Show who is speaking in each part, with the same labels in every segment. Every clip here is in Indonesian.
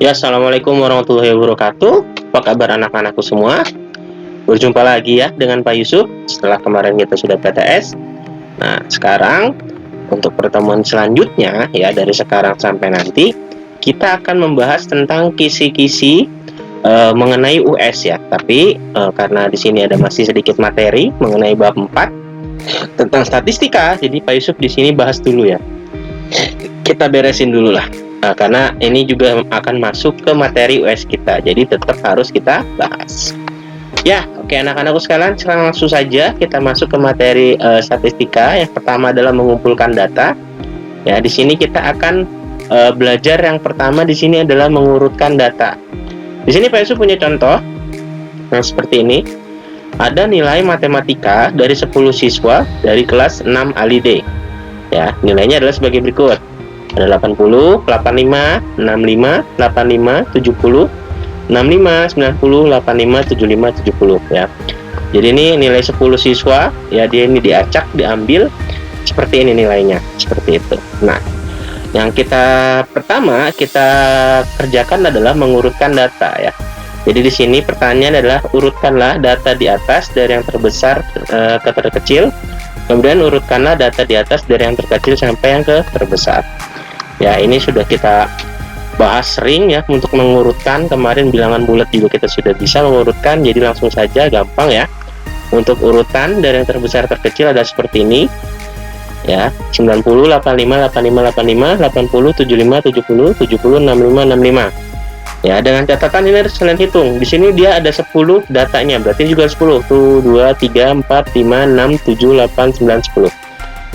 Speaker 1: Ya, assalamualaikum warahmatullahi wabarakatuh. Apa kabar anak-anakku semua? Berjumpa lagi ya dengan Pak Yusuf setelah kemarin kita sudah PTS. Nah, sekarang untuk pertemuan selanjutnya ya, dari sekarang sampai nanti kita akan membahas tentang kisi-kisi mengenai US ya. Tapi karena di sini ada masih sedikit materi mengenai bab 4 tentang statistika, jadi Pak Yusuf di sini bahas dulu ya. Kita beresin dulu lah. Nah, karena ini juga akan masuk ke materi US kita, jadi tetap harus kita bahas. Ya, oke anak-anakku sekalian, langsung saja kita masuk ke materi statistika. Yang pertama adalah mengumpulkan data. Ya, di sini kita akan belajar yang pertama di sini adalah mengurutkan data. Di sini Pak Yusuf punya contoh yang seperti ini. Ada nilai matematika dari 10 siswa dari kelas 6 ALID. Ya, nilainya adalah sebagai berikut. Ada 80, 85, 65, 85, 70, 65, 90, 85, 75, 70 ya. Jadi ini nilai 10 siswa ya, dia ini diacak, diambil seperti ini nilainya, seperti itu. Nah, yang pertama kita kerjakan adalah mengurutkan data ya. Jadi di sini pertanyaannya adalah urutkanlah data di atas dari yang terbesar ke terkecil. Kemudian urutkanlah data di atas dari yang terkecil sampai yang ke terbesar. Ya, ini sudah kita bahas sering ya untuk mengurutkan. Kemarin bilangan bulat juga kita sudah bisa mengurutkan, jadi langsung saja gampang ya. Untuk urutan dari yang terbesar terkecil ada seperti ini. Ya, 90, 85, 85, 85, 80, 75, 70, 70, 65, 65. Ya, dengan catatan ini harus kalian hitung. Di sini dia ada 10 datanya, berarti juga 10. Tuh, 2, 3, 4, 5, 6, 7, 8, 9, 10.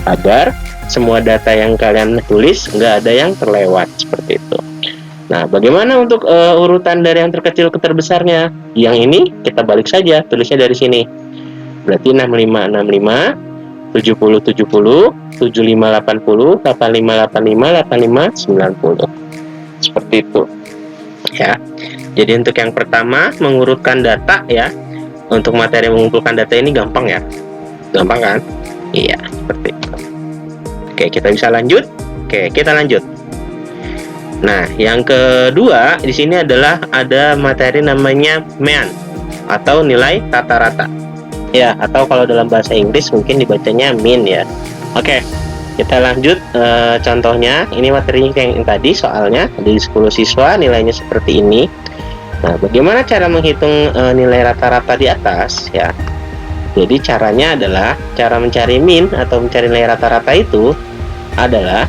Speaker 1: Agar semua data yang kalian tulis nggak ada yang terlewat, seperti itu. Nah, bagaimana untuk urutan dari yang terkecil ke terbesarnya? Yang ini kita balik saja, tulisnya dari sini. Berarti 65, 65, 70, 70, 75, 80, 85, 85, 85, 90. Seperti itu. Ya. Jadi untuk yang pertama mengurutkan data ya. Untuk materi mengumpulkan data ini gampang ya. Gampang kan? Iya, seperti itu. Oke, kita bisa lanjut. Oke, kita lanjut. Nah, yang kedua di sini adalah ada materi namanya mean atau nilai rata-rata. Ya, atau kalau dalam bahasa Inggris mungkin dibacanya mean ya. Oke, kita lanjut contohnya. Ini materinya yang tadi soalnya dari 10 siswa nilainya seperti ini. Nah, bagaimana cara menghitung nilai rata-rata di atas ya? Jadi caranya adalah cara mencari mean atau mencari nilai rata-rata itu adalah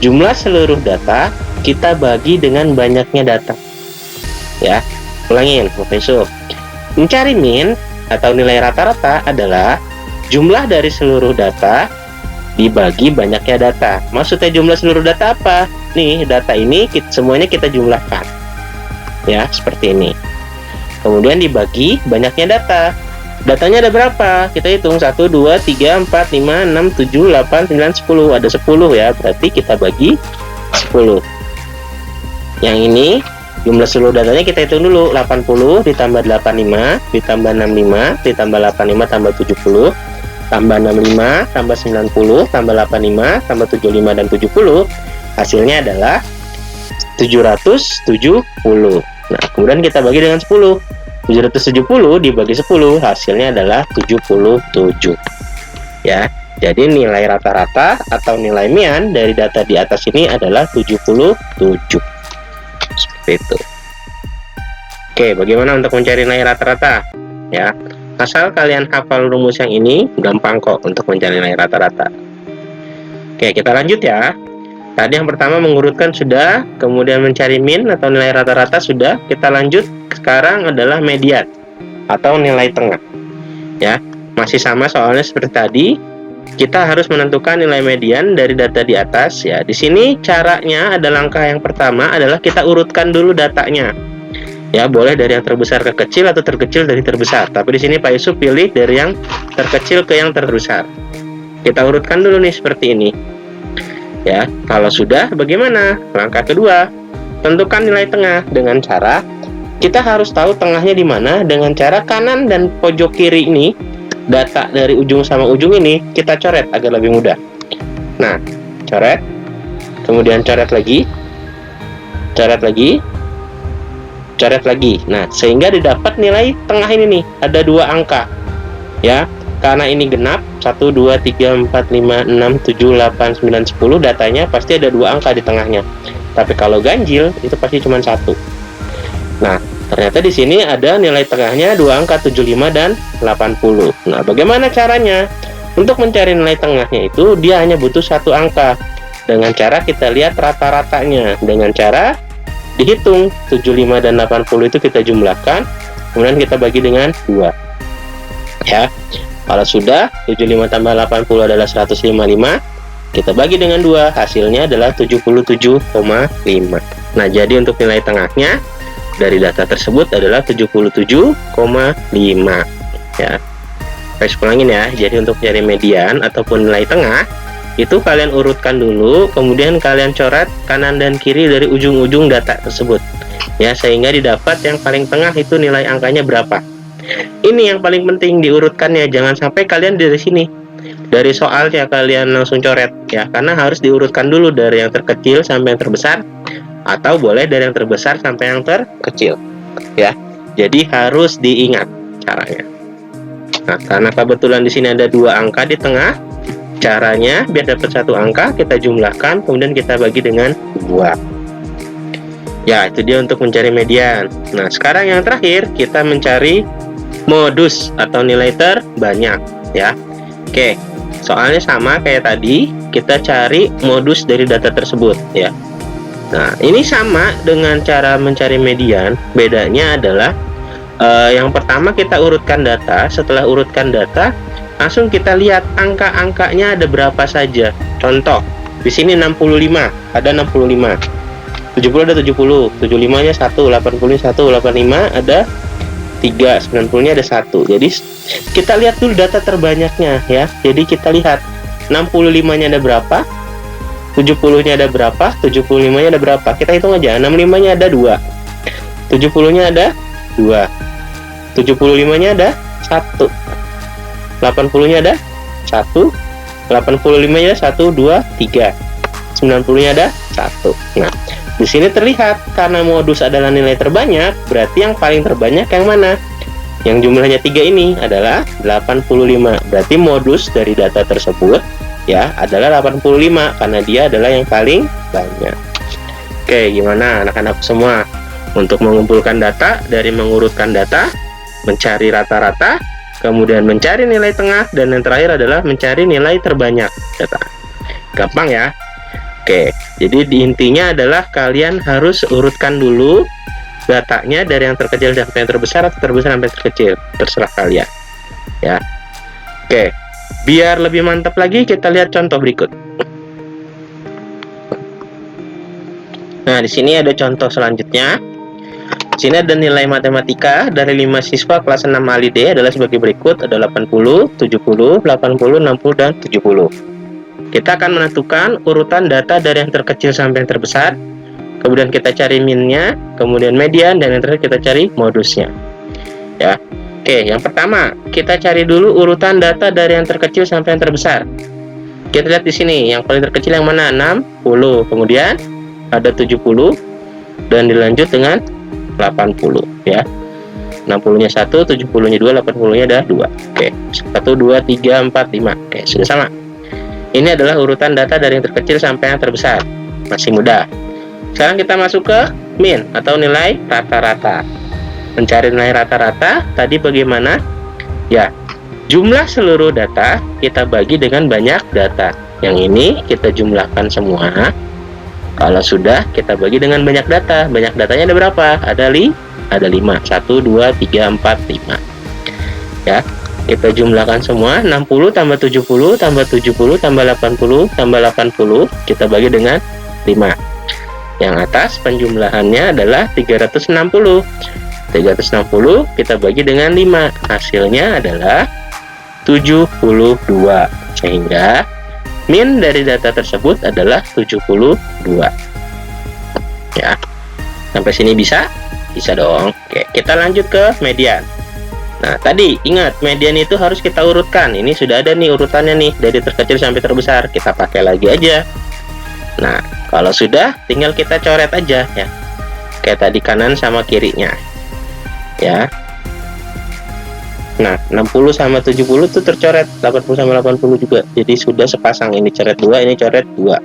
Speaker 1: jumlah seluruh data kita bagi dengan banyaknya data. Ya, ulangin, Profesor. Mencari mean atau nilai rata-rata adalah jumlah dari seluruh data dibagi banyaknya data. Maksudnya jumlah seluruh data apa? Nih, data ini semuanya kita jumlahkan. Ya, seperti ini. Kemudian dibagi banyaknya data. Datanya ada berapa? Kita hitung 1, 2, 3, 4, 5, 6, 7, 8, 9, 10. Ada 10 ya, berarti kita bagi 10. Yang ini jumlah seluruh datanya kita hitung dulu. 80 ditambah 85 ditambah 65 ditambah 85 tambah 70 tambah 65 tambah 90 tambah 85 tambah 75 dan 70. Hasilnya adalah 770. Nah, kemudian kita bagi dengan 10. 770 dibagi 10 hasilnya adalah 77 ya. Jadi nilai rata-rata atau nilai mean dari data di atas ini adalah 77 seperti itu. Oke, bagaimana untuk mencari nilai rata-rata ya? Asal kalian hafal rumus yang ini gampang kok untuk mencari nilai rata-rata. Oke, kita lanjut ya. Tadi yang pertama mengurutkan sudah, kemudian mencari mean atau nilai rata-rata sudah. Kita lanjut sekarang adalah median atau nilai tengah. Ya, masih sama soalnya seperti tadi. Kita harus menentukan nilai median dari data di atas ya. Di sini caranya ada langkah yang pertama adalah kita urutkan dulu datanya. Ya, boleh dari yang terbesar ke kecil atau terkecil dari terbesar. Tapi di sini Pak Yusuf pilih dari yang terkecil ke yang terbesar. Kita urutkan dulu nih seperti ini. Ya, kalau sudah bagaimana? Langkah kedua, tentukan nilai tengah dengan cara kita harus tahu tengahnya di mana dengan cara kanan dan pojok kiri ini, data dari ujung sama ujung ini kita coret agar lebih mudah. Nah, coret, kemudian coret lagi, coret lagi. Nah, sehingga didapat nilai tengah ini nih, ada 2 angka. Ya, karena ini genap 1, 2, 3, 4, 5, 6, 7, 8, 9, 10, datanya pasti ada 2 angka di tengahnya. Tapi kalau ganjil itu pasti cuma 1. Nah, ternyata di sini ada nilai tengahnya 2 angka, 75 dan 80. Nah, bagaimana caranya? Untuk mencari nilai tengahnya itu dia hanya butuh 1 angka. Dengan cara kita lihat rata-ratanya, dengan cara dihitung 75 dan 80 itu kita jumlahkan, kemudian kita bagi dengan 2. Ya. Kalau sudah 75 tambah 80 adalah 155, kita bagi dengan 2, hasilnya adalah 77,5. Nah, jadi untuk nilai tengahnya dari data tersebut adalah 77,5. Ya. Saya ulangin ya. Jadi untuk cari median ataupun nilai tengah itu kalian urutkan dulu, kemudian kalian coret kanan dan kiri dari ujung-ujung data tersebut. Ya, sehingga didapat yang paling tengah itu nilai angkanya berapa. Ini yang paling penting diurutkannya, jangan sampai kalian dari sini, dari soalnya kalian langsung coret ya, karena harus diurutkan dulu dari yang terkecil sampai yang terbesar, atau boleh dari yang terbesar sampai yang terkecil ya. Jadi harus diingat caranya. Nah, karena kebetulan di sini ada 2 angka di tengah, caranya biar dapat 1 angka kita jumlahkan, kemudian kita bagi dengan 2. Ya, itu dia untuk mencari median. Nah, sekarang yang terakhir kita mencari modus atau nilai terbanyak ya. Oke, soalnya sama kayak tadi, kita cari modus dari data tersebut ya. Nah, ini sama dengan cara mencari median, bedanya adalah yang pertama kita urutkan data. Setelah urutkan data, langsung kita lihat angka-angkanya ada berapa saja. Contoh, di sini 65, ada 65. 70 ada 70, 75-nya 1, 80-nya 1, 85 ada 3, 90-nya ada 1. Jadi kita lihat dulu data terbanyaknya ya. Jadi kita lihat 65-nya ada berapa, 70-nya ada berapa, 75-nya ada berapa. Kita hitung aja, 65-nya ada 2, 70-nya ada 2, 75-nya ada 1, 80-nya ada 1, 85-nya 1, 2, 3, 90-nya ada 1. Nah, di sini terlihat karena modus adalah nilai terbanyak, berarti yang paling terbanyak yang mana? Yang jumlahnya 3 ini adalah 85. Berarti modus dari data tersebut ya adalah 85 karena dia adalah yang paling banyak. Oke, gimana anak-anak semua untuk mengumpulkan data dari mengurutkan data, mencari rata-rata, kemudian mencari nilai tengah, dan yang terakhir adalah mencari nilai terbanyak data. Gampang ya? Oke, jadi intinya adalah kalian harus urutkan dulu datanya dari yang terkecil sampai yang terbesar, atau terbesar sampai terkecil, terserah kalian ya. Oke, biar lebih mantap lagi kita lihat contoh berikut. Nah, di sini ada contoh selanjutnya. Di sini ada nilai matematika dari 5 siswa kelas 6 ALI D adalah sebagai berikut, ada 80, 70, 80, 60, dan 70. Kita akan menentukan urutan data dari yang terkecil sampai yang terbesar, kemudian kita cari minnya, kemudian median, dan yang terakhir kita cari modusnya ya. Oke, yang pertama kita cari dulu urutan data dari yang terkecil sampai yang terbesar. Kita lihat di sini yang paling terkecil yang mana, 60, kemudian ada 70, dan dilanjut dengan 80 ya. 60-nya 1, 70-nya 2, 80-nya ada 2. Oke, 1, 2, 3, 4, 5. Oke, sudah sama. Ini adalah urutan data dari yang terkecil sampai yang terbesar. Masih mudah. Sekarang kita masuk ke min atau nilai rata-rata. Mencari nilai rata-rata tadi bagaimana? Ya, jumlah seluruh data kita bagi dengan banyak data. Yang ini kita jumlahkan semua. Kalau sudah, kita bagi dengan banyak data. Banyak datanya ada berapa? Ada 5. 1, 2, 3, 4, 5. Ya. Kita jumlahkan semua, 60 tambah 70 tambah 70 tambah 80 tambah 80, kita bagi dengan 5. Yang atas penjumlahannya adalah 360. 360 kita bagi dengan 5. Hasilnya adalah 72. Sehingga min dari data tersebut adalah 72. Ya. Sampai sini bisa? Bisa dong. Oke, kita lanjut ke median. Nah, tadi ingat median itu harus kita urutkan. Ini sudah ada nih urutannya nih dari terkecil sampai terbesar. Kita pakai lagi aja. Nah, kalau sudah tinggal kita coret aja ya. kayak tadi kanan sama kirinya ya. Nah 60 sama 70 tuh tercoret, 80 sama 80 juga, jadi sudah sepasang, ini coret 2, ini coret 2.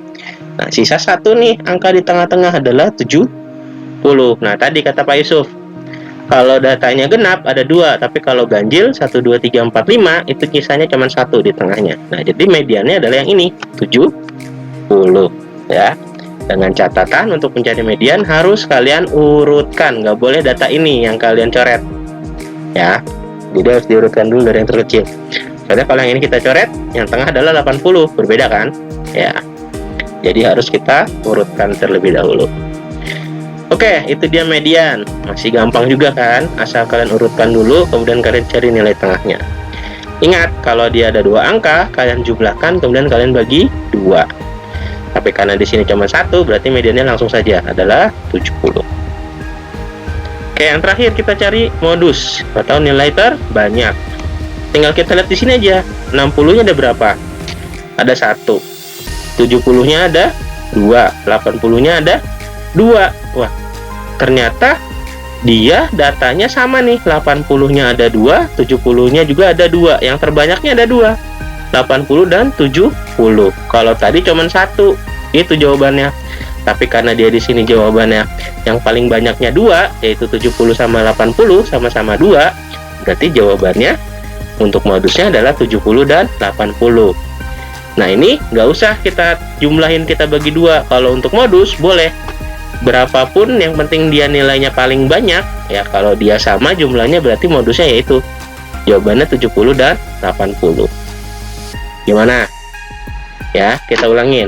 Speaker 1: Nah sisa satu nih, angka di tengah-tengah adalah 70. Nah tadi kata Pak Yusuf, kalau datanya genap ada 2, tapi kalau ganjil 1, 2, 3, 4, 5 itu kisahnya cuma 1 di tengahnya. Nah jadi mediannya adalah yang ini 70 ya. Dengan catatan untuk mencari median harus kalian urutkan, nggak boleh data ini yang kalian coret ya. Jadi harus diurutkan dulu dari yang terkecil. Soalnya kalau yang ini kita coret, yang tengah adalah 80, berbeda kan ya. Jadi harus kita urutkan terlebih dahulu. Oke, itu dia median. Masih gampang juga kan, asal kalian urutkan dulu, kemudian kalian cari nilai tengahnya. Ingat, kalau dia ada 2 angka, kalian jumlahkan, kemudian kalian bagi 2. Tapi karena di sini cuma 1, berarti mediannya langsung saja adalah 70. Oke, yang terakhir kita cari modus atau nilai terbanyak. Tinggal kita lihat di sini aja. 60-nya ada berapa? Ada 1. 70-nya ada 2. 80-nya ada 2. Wah, ternyata dia datanya sama nih. 80-nya ada 2, 70-nya juga ada 2. Yang terbanyaknya ada 2. 80 dan 70. Kalau tadi cuma 1, itu jawabannya. Tapi karena dia di sini jawabannya yang paling banyaknya 2, yaitu 70 sama 80 sama-sama 2, berarti jawabannya untuk modusnya adalah 70 dan 80. Nah ini nggak usah kita jumlahin, kita bagi 2. Kalau untuk modus boleh berapapun, yang penting dia nilainya paling banyak ya. Kalau dia sama jumlahnya berarti modusnya yaitu jawabannya 70 dan 80. Gimana ya, kita ulangin.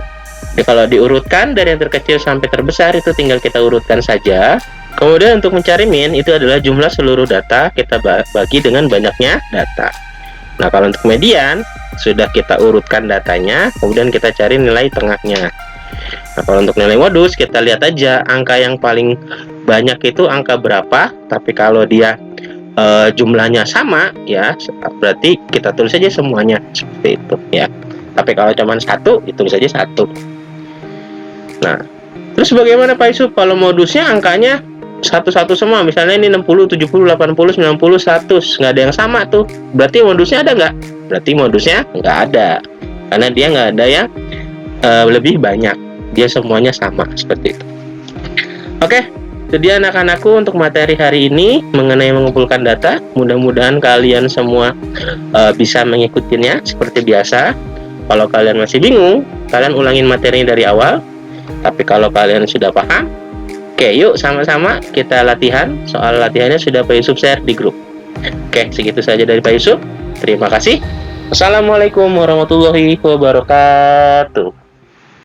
Speaker 1: Jadi kalau diurutkan dari yang terkecil sampai terbesar itu tinggal kita urutkan saja. Kemudian untuk mencari min itu adalah jumlah seluruh data kita bagi dengan banyaknya data. Nah kalau untuk median sudah kita urutkan datanya, kemudian kita cari nilai tengahnya. Nah kalau untuk nilai modus kita lihat aja angka yang paling banyak itu angka berapa. Tapi kalau dia jumlahnya sama ya, berarti kita tulis saja semuanya seperti itu ya. Tapi kalau cuma 1, ditulis saja 1. Nah terus bagaimana Pak Yusuf kalau modusnya angkanya satu-satu semua? Misalnya ini 60, 70, 80, 90, 100, nggak ada yang sama tuh, berarti modusnya ada nggak? Berarti modusnya nggak ada, karena dia nggak ada yang lebih banyak, dia semuanya sama seperti itu. Oke, itu dia anak-anakku untuk materi hari ini mengenai mengumpulkan data. Mudah-mudahan kalian semua bisa mengikutinya seperti biasa. Kalau kalian masih bingung, kalian ulangin materinya dari awal. Tapi kalau kalian sudah paham, oke yuk sama-sama kita latihan. Soal latihannya sudah Pak Yusuf share di grup. Oke, segitu saja dari Pak Yusuf. Terima kasih. Assalamualaikum warahmatullahi wabarakatuh.